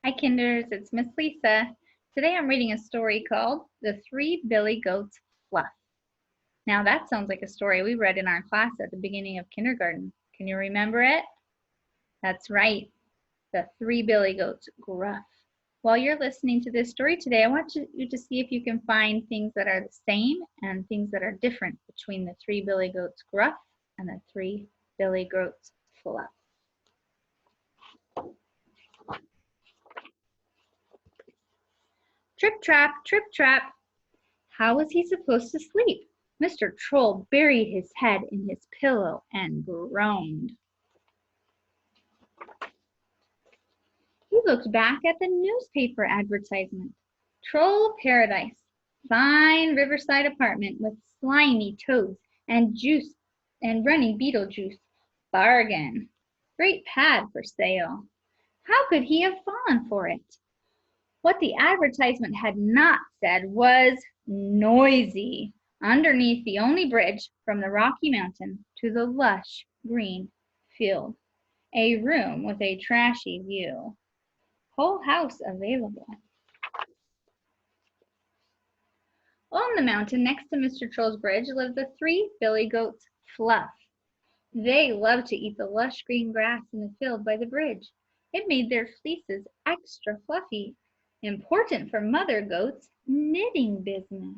Hi, Kinders. It's Miss Lisa. Today I'm reading a story called The Three Billy Goats Fluff. Now, that sounds like a story we read in our class at the beginning of kindergarten. Can you remember it? That's right. The Three Billy Goats Gruff. While you're listening to this story today, I want you to see if you can find things that are the same and things that are different between the Three Billy Goats Gruff and the Three Billy Goats Fluff. Trip, trap, trip, trap. How was he supposed to sleep? Mr. Troll buried his head in his pillow and groaned. He looked back at the newspaper advertisement. Troll Paradise. Fine riverside apartment with slimy toads and juice and running beetle juice. Bargain. Great pad for sale. How could he have fallen for it? What the advertisement had not said was noisy underneath the only bridge from the Rocky Mountain to the lush green field. A room with a trashy view. Whole house available. On the mountain next to Mr. Troll's bridge lived the three billy goats, Fluff. They loved to eat the lush green grass in the field by the bridge. It made their fleeces extra fluffy. Important for mother goats' knitting business.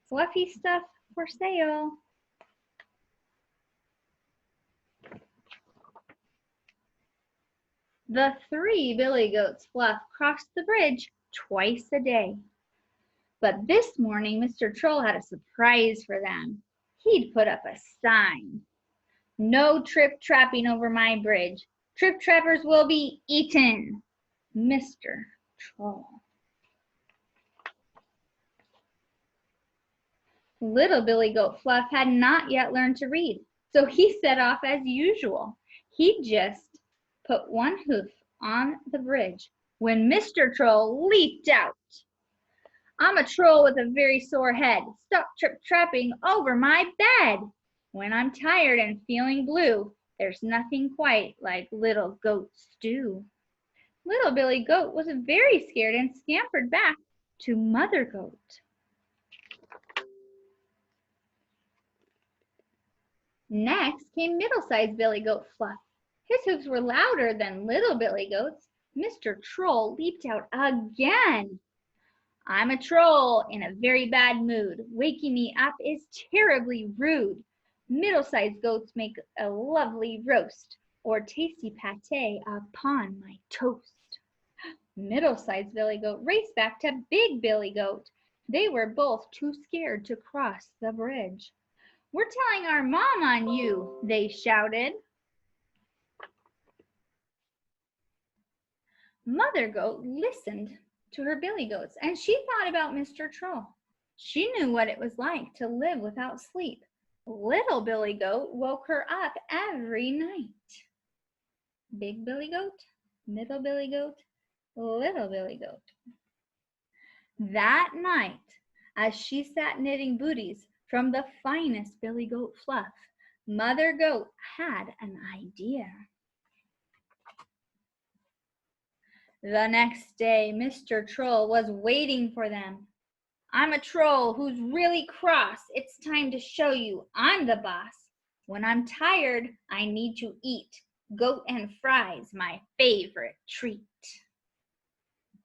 Fluffy stuff for sale. The three billy goats Fluff crossed the bridge twice a day. But this morning Mr. Troll had a surprise for them. He'd put up a sign. No trip trapping over my bridge. Trip trappers will be eaten. Mr. Troll. Little Billy Goat Fluff had not yet learned to read, so he set off as usual. He just put one hoof on the bridge when Mr. Troll leaped out. I'm a troll with a very sore head. Stop trip-trapping over my bed. When I'm tired and feeling blue, there's nothing quite like little goat stew. Little Billy Goat was very scared and scampered back to Mother Goat. Next came middle-sized Billy Goat Fluff. His hoofs were louder than little Billy Goat's. Mr. Troll leaped out again. I'm a troll in a very bad mood. Waking me up is terribly rude. Middle-sized goats make a lovely roast or tasty pate upon my toast. Middle-sized Billy Goat raced back to Big Billy Goat. They were both too scared to cross the bridge. We're telling our mom on you, they shouted. Mother Goat listened to her billy goats, and she thought about Mr. Troll. She knew what it was like to live without sleep. Little Billy Goat woke her up every night. Big Billy Goat, Middle Billy Goat, Little Billy Goat. That night, as she sat knitting booties from the finest Billy Goat Fluff, Mother Goat had an idea. The next day, Mr. Troll was waiting for them. I'm a troll who's really cross. It's time to show you I'm the boss. When I'm tired, I need to eat. Goat and fries, my favorite treat.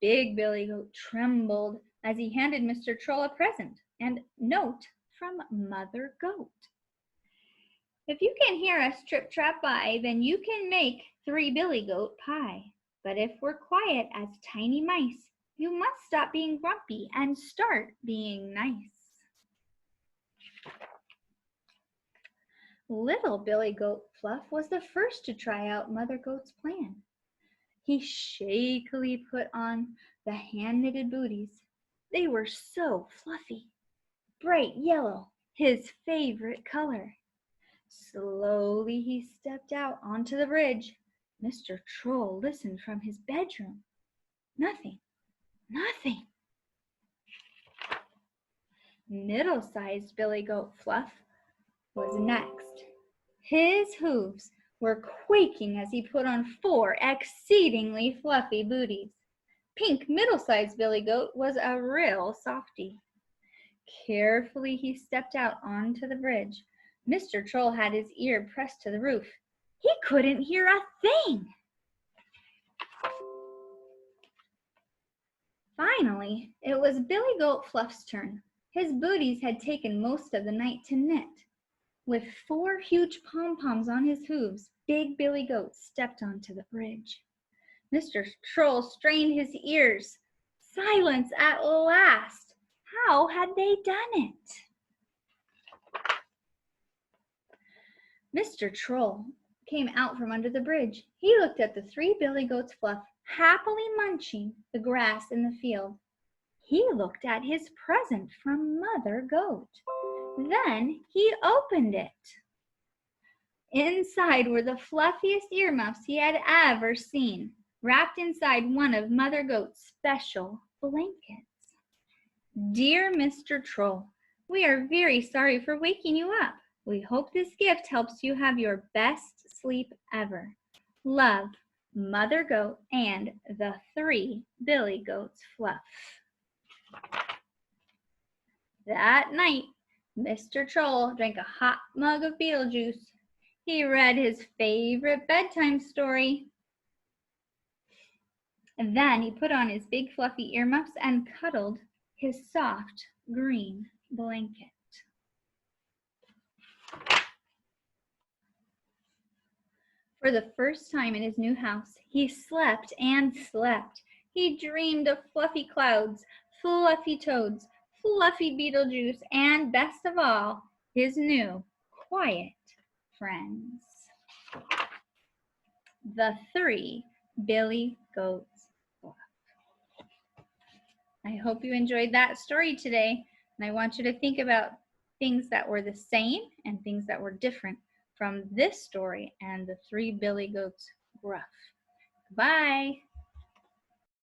Big Billy Goat trembled as he handed Mr. Troll a present and note from Mother Goat. If you can hear us trip trap by, then you can make 3 Billy Goat pie. But if we're quiet as tiny mice, you must stop being grumpy and start being nice. Little Billy Goat Fluff was the first to try out Mother Goat's plan. He shakily put on the hand-knitted booties. They were so fluffy, bright yellow, his favorite color. Slowly he stepped out onto the bridge. Mr. Troll listened from his bedroom. Nothing, nothing. Middle-sized Billy Goat Fluff was next. His hooves were quaking as he put on 4 exceedingly fluffy booties. Pink, middle-sized Billy Goat was a real softy. Carefully he stepped out onto the bridge. Mr. Troll had his ear pressed to the roof. He couldn't hear a thing. Finally, it was Billy Goat Fluff's turn. His booties had taken most of the night to knit. With 4 huge pom-poms on his hooves, big Billy Goat stepped onto the bridge. Mr. Troll strained his ears. Silence at last! How had they done it? Mr. Troll came out from under the bridge. He looked at the 3 Billy Goats Fluff happily munching the grass in the field. He looked at his present from Mother Goat. Then he opened it. Inside were the fluffiest earmuffs he had ever seen, wrapped inside one of Mother Goat's special blankets. Dear Mr. Troll, we are very sorry for waking you up. We hope this gift helps you have your best sleep ever. Love, Mother Goat and the 3 Billy Goats Fluff. That night, Mr. Troll drank a hot mug of Beetlejuice. He read his favorite bedtime story. And then he put on his big fluffy earmuffs and cuddled his soft green blanket. For the first time in his new house, he slept and slept. He dreamed of fluffy clouds, fluffy toads, fluffy Beetlejuice, and best of all, his new, quiet friends. The 3 Billy Goats Fluff. I hope you enjoyed that story today, and I want you to think about things that were the same and things that were different from this story and the 3 Billy Goats Gruff. Bye.